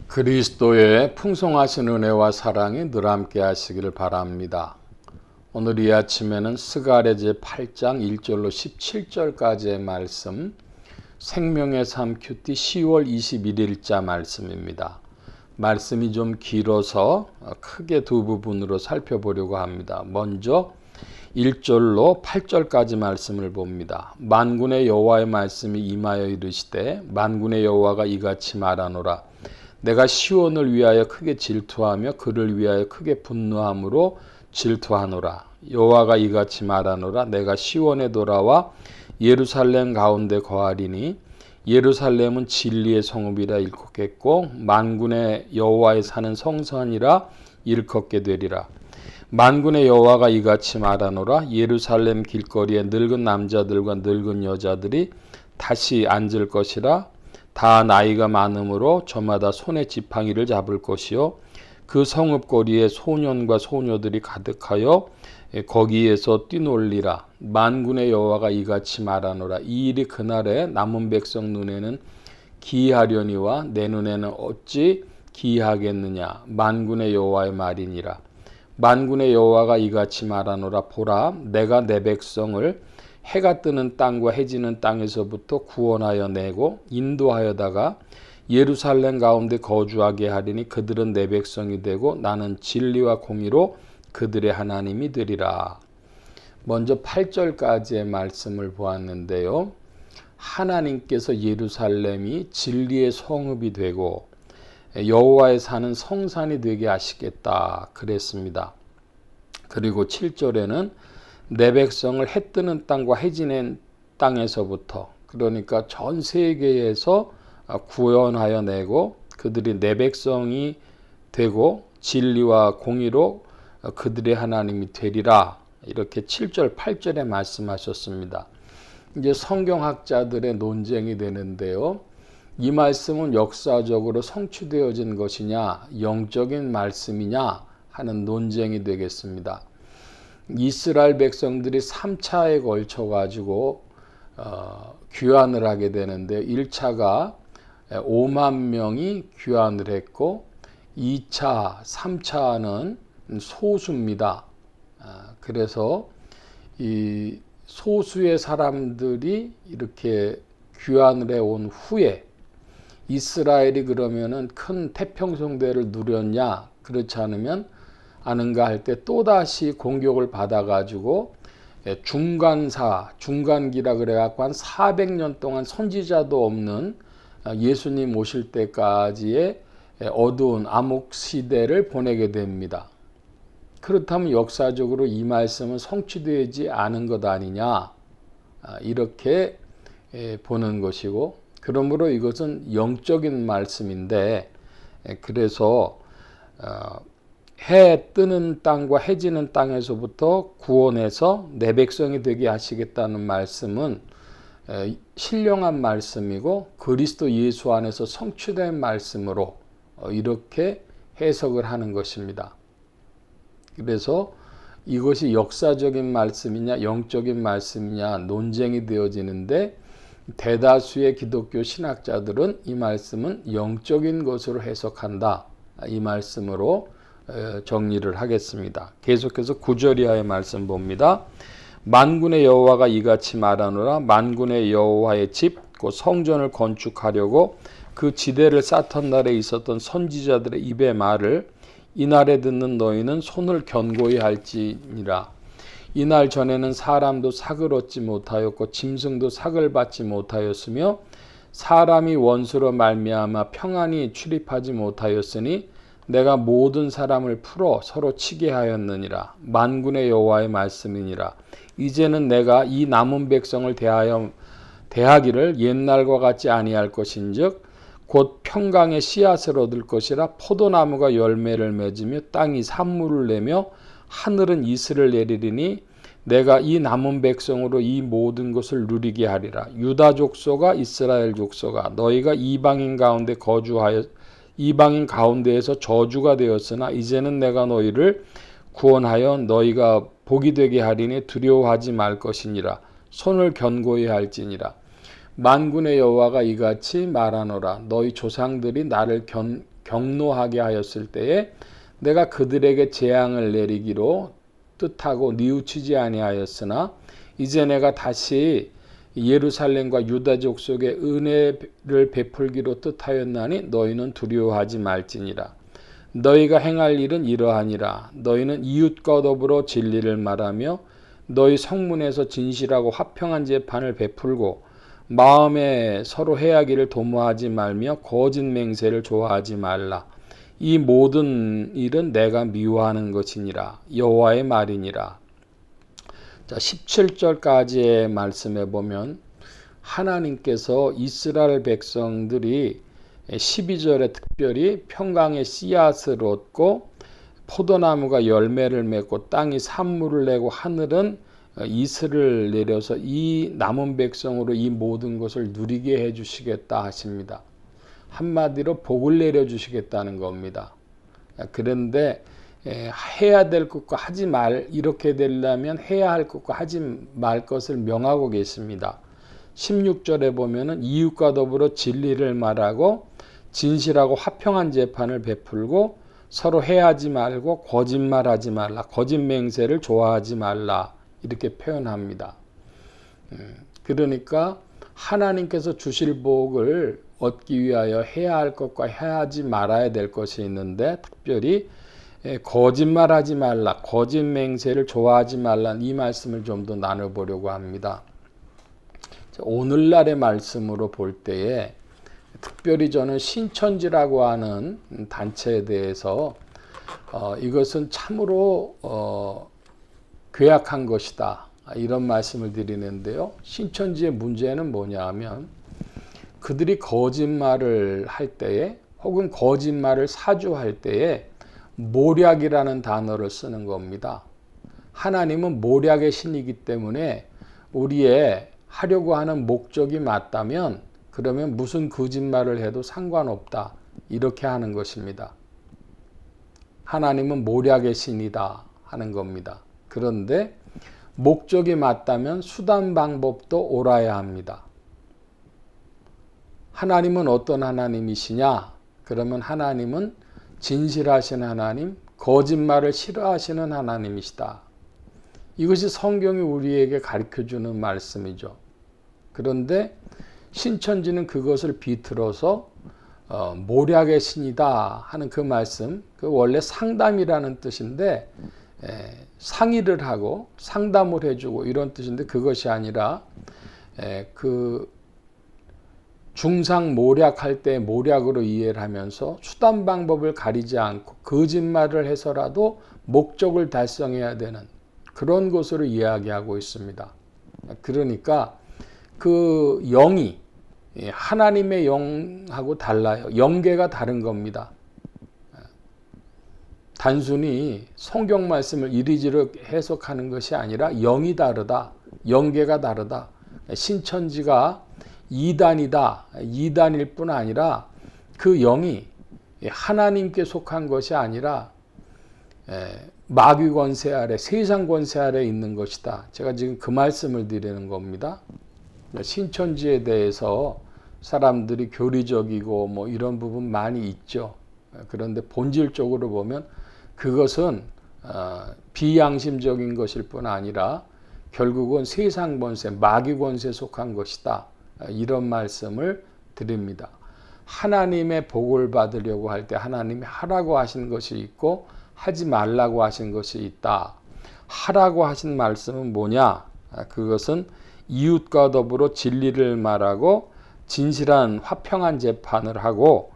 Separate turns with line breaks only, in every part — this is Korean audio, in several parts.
그리스도의 풍성하신 은혜와 사랑이 늘 함께 하시기를 바랍니다. 오늘 이 아침에는 스가랴 제8장 1절로 17절까지의 말씀, 생명의 삶 큐티 10월 21일자 말씀입니다. 말씀이 좀 길어서 크게 두 부분으로 살펴보려고 합니다. 먼저 1절로 8절까지 말씀을 봅니다. 만군의 여호와의 말씀이 임하여 이르시되 만군의 여호와가 이같이 말하노라. 내가 시온을 위하여 크게 질투하며 그를 위하여 크게 분노함으로 질투하노라. 여호와가 이같이 말하노라. 내가 시온에 돌아와 예루살렘 가운데 거하리니 예루살렘은 진리의 성읍이라 일컫겠고 만군의 여호와의 사는 성산이라 일컫게 되리라. 만군의 여호와가 이같이 말하노라. 예루살렘 길거리에 늙은 남자들과 늙은 여자들이 다시 앉을 것이라. 다 나이가 많으므로 저마다 손에 지팡이를 잡을 것이요 그 성읍거리에 소년과 소녀들이 가득하여 거기에서 뛰놀리라. 만군의 여호와가 이같이 말하노라. 이 일이 그날에 남은 백성 눈에는 기이하려니와 내 눈에는 어찌 기이하겠느냐. 만군의 여호와의 말이니라. 만군의 여호와가 이같이 말하노라. 보라, 내가 내 백성을 해가 뜨는 땅과 해지는 땅에서부터 구원하여 내고 인도하여다가 예루살렘 가운데 거주하게 하리니 그들은 내 백성이 되고 나는 진리와 공의로 그들의 하나님이 되리라. 먼저 8절까지의 말씀을 보았는데요. 하나님께서 예루살렘이 진리의 성읍이 되고 여호와의 사는 성산이 되게 하시겠다 그랬습니다. 그리고 7절에는 내 백성을 해 뜨는 땅과 해 지는 땅에서부터, 그러니까 전 세계에서 구원하여 내고 그들이 내 백성이 되고 진리와 공의로 그들의 하나님이 되리라. 이렇게 7절 8절에 말씀하셨습니다. 이제 성경학자들의 논쟁이 되는데요. 이 말씀은 역사적으로 성취되어진 것이냐 영적인 말씀이냐 하는 논쟁이 되겠습니다. 이스라엘 백성들이 3차에 걸쳐 가지고 귀환을 하게 되는데 1차가 5만 명이 귀환을 했고 2차, 3차는 소수입니다. 그래서 이 소수의 사람들이 이렇게 귀환을 해온 후에 이스라엘이 그러면은 큰 태평성대를 누렸냐? 그렇지 않은가 할 때 또다시 공격을 받아가지고 중간기라 그래갖고 한 400년 동안 선지자도 없는 예수님 오실 때까지의 어두운 암흑 시대를 보내게 됩니다. 그렇다면 역사적으로 이 말씀은 성취되지 않은 것 아니냐 이렇게 보는 것이고, 그러므로 이것은 영적인 말씀인데, 그래서 해 뜨는 땅과 해 지는 땅에서부터 구원해서 내 백성이 되게 하시겠다는 말씀은 신령한 말씀이고 그리스도 예수 안에서 성취된 말씀으로 이렇게 해석을 하는 것입니다. 그래서 이것이 역사적인 말씀이냐 영적인 말씀이냐 논쟁이 되어지는데, 대다수의 기독교 신학자들은 이 말씀은 영적인 것으로 해석한다. 이 말씀으로 정리를 하겠습니다. 계속해서 9절 이하의 말씀 봅니다. 만군의 여호와가 이같이 말하노라. 만군의 여호와의 집 곧 성전을 건축하려고 그 지대를 쌓던 날에 있었던 선지자들의 입의 말을 이날에 듣는 너희는 손을 견고히 할지니라. 이날 전에는 사람도 삭을 얻지 못하였고 짐승도 삭을 받지 못하였으며 사람이 원수로 말미암아 평안히 출입하지 못하였으니 내가 모든 사람을 풀어 서로 치게 하였느니라. 만군의 여호와의 말씀이니라. 이제는 내가 이 남은 백성을 대하기를 옛날과 같지 아니할 것인즉 곧 평강의 씨앗을 얻을 것이라. 포도나무가 열매를 맺으며 땅이 산물을 내며 하늘은 이슬을 내리리니 내가 이 남은 백성으로 이 모든 것을 누리게 하리라. 유다 족속아 이스라엘 족속아 너희가 이방인 가운데에서 저주가 되었으나 이제는 내가 너희를 구원하여 너희가 복이 되게 하리니 두려워하지 말 것이니라. 손을 견고히 할지니라. 만군의 여호와가 이같이 말하노라. 너희 조상들이 나를 경노하게 하였을 때에 내가 그들에게 재앙을 내리기로 뜻하고 뉘우치지 아니하였으나 이제 내가 다시 예루살렘과 유다 족속에 은혜를 베풀기로 뜻하였나니 너희는 두려워하지 말지니라. 너희가 행할 일은 이러하니라. 너희는 이웃과 더불어 진리를 말하며 너희 성문에서 진실하고 화평한 재판을 베풀고 마음에 서로 해하기를 도모하지 말며 거짓 맹세를 좋아하지 말라. 이 모든 일은 내가 미워하는 것이니라. 여호와의 말이니라. 자, 17절까지의 말씀에 보면 하나님께서 이스라엘 백성들이 12절에 특별히 평강의 씨앗을 얻고 포도나무가 열매를 맺고 땅이 산물을 내고 하늘은 이슬을 내려서 이 남은 백성으로 이 모든 것을 누리게 해주시겠다 하십니다. 한마디로 복을 내려주시겠다는 겁니다. 그런데 해야 될 것과 하지 말, 이렇게 되려면 해야 할 것과 하지 말 것을 명하고 계십니다. 16절에 보면은 이웃과 더불어 진리를 말하고 진실하고 화평한 재판을 베풀고 서로 해하지 말고 거짓말하지 말라. 거짓 맹세를 좋아하지 말라. 이렇게 표현합니다. 그러니까 하나님께서 주실 복을 얻기 위하여 해야 할 것과 해야지 말아야 될 것이 있는데 특별히 거짓말하지 말라, 거짓 맹세를 좋아하지 말라 이 말씀을 좀 더 나눠보려고 합니다. 오늘날의 말씀으로 볼 때에 특별히 저는 신천지라고 하는 단체에 대해서 이것은 참으로 괴악한 것이다 이런 말씀을 드리는데요. 신천지의 문제는 뭐냐 하면 그들이 거짓말을 할 때에 혹은 거짓말을 사주할 때에 모략이라는 단어를 쓰는 겁니다. 하나님은 모략의 신이기 때문에 우리의 하려고 하는 목적이 맞다면 그러면 무슨 거짓말을 해도 상관없다 이렇게 하는 것입니다. 하나님은 모략의 신이다 하는 겁니다. 그런데 목적이 맞다면 수단 방법도 옳아야 합니다. 하나님은 어떤 하나님이시냐? 그러면 하나님은 진실하신 하나님, 거짓말을 싫어하시는 하나님이시다. 이것이 성경이 우리에게 가르쳐주는 말씀이죠. 그런데 신천지는 그것을 비틀어서 모략의 신이다 하는 그 말씀, 그 원래 상담이라는 뜻인데 상의를 하고 상담을 해주고 이런 뜻인데 그것이 아니라 그 중상 모략할 때 모략으로 이해를 하면서 수단 방법을 가리지 않고 거짓말을 해서라도 목적을 달성해야 되는 그런 것으로 이야기하고 있습니다. 그러니까 그 영이 하나님의 영하고 달라요. 영계가 다른 겁니다. 단순히 성경 말씀을 이리저리 해석하는 것이 아니라 영이 다르다. 영계가 다르다. 신천지가 이단이다. 이단일 뿐 아니라 그 영이 하나님께 속한 것이 아니라 마귀 권세 아래, 세상 권세 아래 있는 것이다. 제가 지금 그 말씀을 드리는 겁니다. 신천지에 대해서 사람들이 교리적이고 뭐 이런 부분 많이 있죠. 그런데 본질적으로 보면 그것은 비양심적인 것일 뿐 아니라 결국은 세상 권세, 마귀 권세에 속한 것이다. 이런 말씀을 드립니다. 하나님의 복을 받으려고 할 때 하나님이 하라고 하신 것이 있고 하지 말라고 하신 것이 있다. 하라고 하신 말씀은 뭐냐? 그것은 이웃과 더불어 진리를 말하고 진실한 화평한 재판을 하고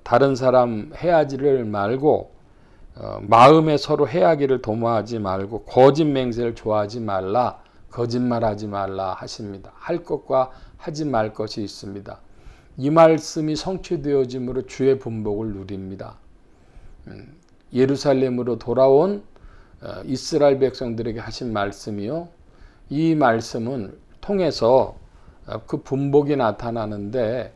다른 사람 해하지를 말고 마음에 서로 해하기를 도모하지 말고 거짓 맹세를 좋아하지 말라. 거짓말하지 말라 하십니다. 할 것과 하지 말 것이 있습니다. 이 말씀이 성취되어짐으로 주의 분복을 누립니다. 예루살렘으로 돌아온 이스라엘 백성들에게 하신 말씀이요. 이 말씀은 통해서 그 분복이 나타나는데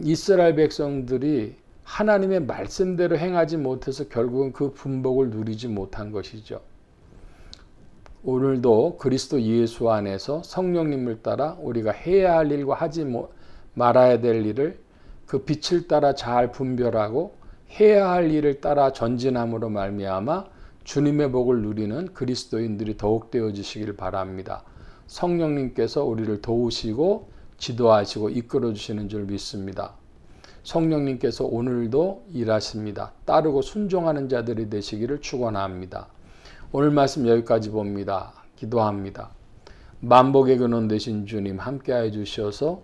이스라엘 백성들이 하나님의 말씀대로 행하지 못해서 결국은 그 분복을 누리지 못한 것이죠. 오늘도 그리스도 예수 안에서 성령님을 따라 우리가 해야 할 일과 하지 말아야 될 일을 그 빛을 따라 잘 분별하고 해야 할 일을 따라 전진함으로 말미암아 주님의 복을 누리는 그리스도인들이 더욱 되어지시길 바랍니다. 성령님께서 우리를 도우시고 지도하시고 이끌어 주시는 줄 믿습니다. 성령님께서 오늘도 일하십니다. 따르고 순종하는 자들이 되시기를 축원합니다. 오늘 말씀 여기까지 봅니다. 기도합니다. 만복의 근원 되신 주님 함께하여 주셔서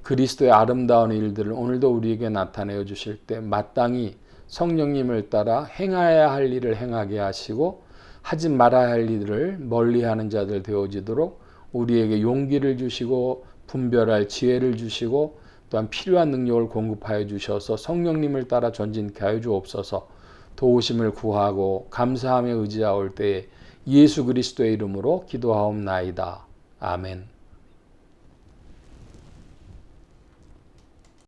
그리스도의 아름다운 일들을 오늘도 우리에게 나타내어 주실 때 마땅히 성령님을 따라 행해야 할 일을 행하게 하시고 하지 말아야 할 일을 멀리하는 자들 되어지도록 우리에게 용기를 주시고 분별할 지혜를 주시고 또한 필요한 능력을 공급하여 주셔서 성령님을 따라 전진케 하여 주옵소서. 도우심을 구하고 감사하며 의지하올 때에 예수 그리스도의 이름으로 기도하옵나이다. 아멘.